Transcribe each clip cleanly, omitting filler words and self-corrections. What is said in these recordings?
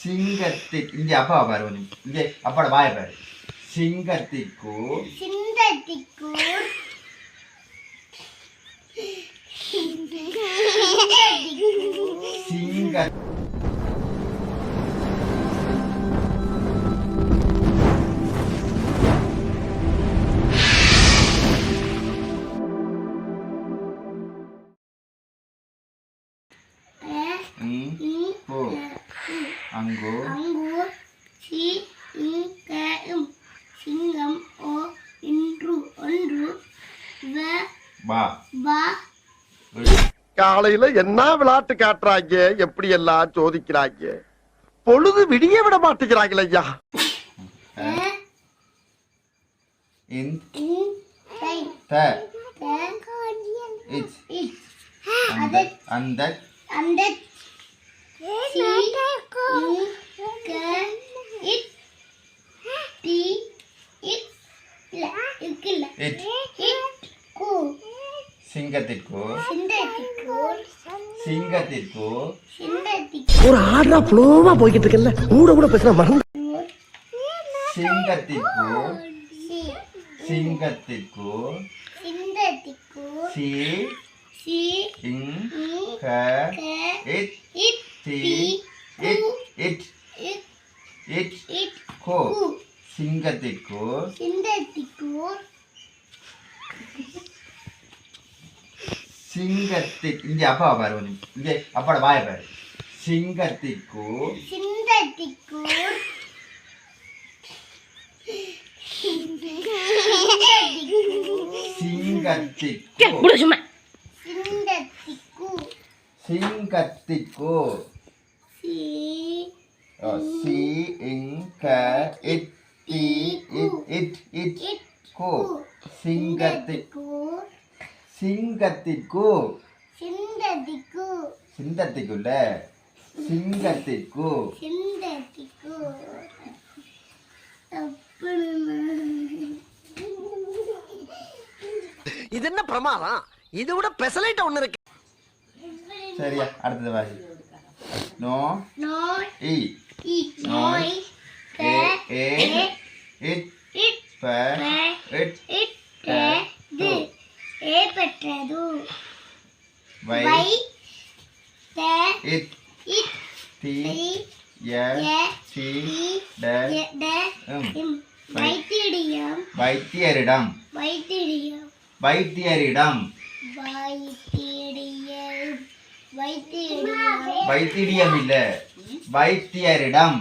சிங்கத்திற்கு இங்கே அப்பா பாரு கொஞ்சம் இங்கே அப்பாட வாய பாரு சிங்கத்திற்கு சிங்க அங்கு சிங்கம் ஓ இன்று ஒன்று காலையில என்ன விளையாட்டு காட்டுறாங்க எப்படி எல்லாம் சோதிக்கிறாங்க பொழுது விடிய விட மாட்டேங்கிறாங்களே ஐயா அந்த சிங்கத்திற்கு ஒரு ஆர்டரா புலோமா போய்கிட்டு இருக்கல கூட கூட பேசுற மறந்து சிங்கத்திற்கு சிங்கத்திற்கு சிங்கத்திற்கு இங்கே அப்பா பாரு கொஞ்சம் இங்கே அப்பாட வாய பாரு சிங்கத்திற்கு இது என்ன பிரமாதம் இது விட பெசலைட் ஒண்ணு இருக்கு சரியா அடுத்தது வாசி நோ இ நோய் பெற்றது வை வைத்தியரிடம் வைத்தியம் இல்ல வைத்தியரிடம்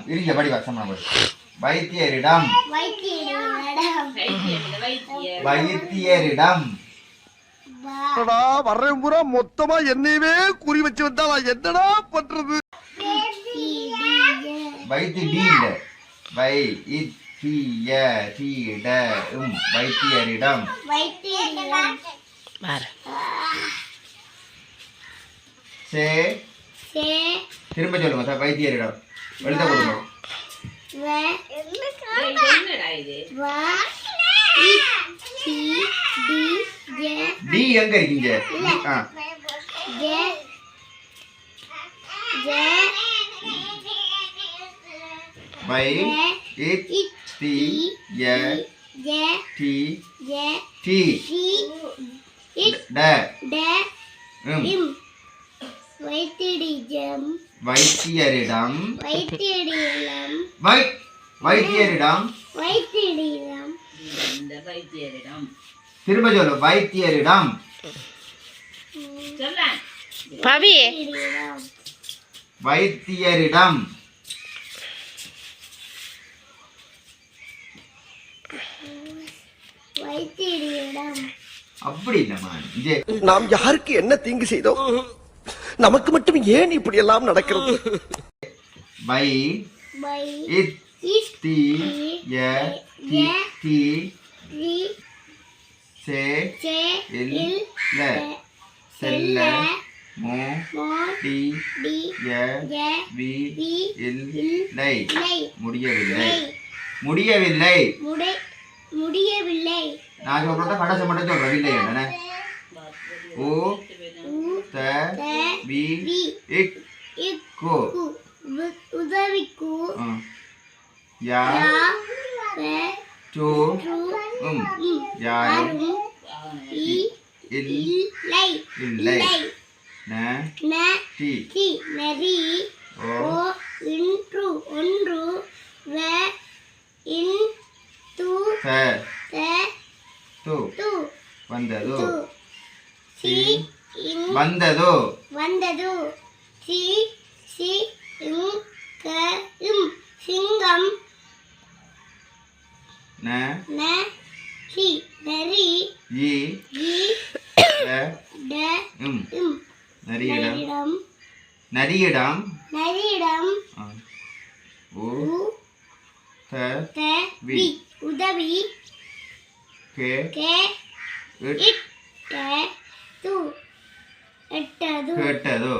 இருங்க படி வாசமா படி வைத்தியரிடம் வர்றேன் பூரா மொத்தமா என்னையவே குறி வச்சு வந்தா நான் என்னடா பண்றது வைத்தியம் இல்ல வைத்தியரிடம் திரும்ப சொல்லுங்க சார் வைத்தியரிடம் எழுத கொடுங்க டி எங்க இருக்கீங்க வை இட் டி ய டி டி ட வைத்தியரிடம் திரும்ப சொல்லு வைத்தியரிடம் பவி வைத்தியரிடம் அப்படி இல்லம்மா நாம் யாருக்கு என்ன தீங்கு செய்தோம் நமக்கு மட்டும் ஏன் இப்படி எல்லாம் நடக்கிறது வை இட் டி ய டி சே இல் ல செல்ல மோ டி ய வி இல் லை முடியவில்லை நான் சொல்றத கடைசி மட்டும் சொல்றேன் இல்லை என்ன ஓ த த வி வி இக் இக் கு கு உதவிக்கு யா யா வே டு ரு யாரும் இ இல்லை இல்லை ந ந டி தி நரி ஓ ஓ இன்று ஒன்று வே இன் து த த து து வந்தது து சி இன் வந்தது வந்தது சி சி இங் க இம் சிங்கம் ந ந ஹி நரி இ இ ட ட இம் இம் நரியிடம் நரியிடம் நரியிடம் நரியிடம் உ உ த த வி உதவி கே கே இட் இட் ட து எட்டது கேட்டது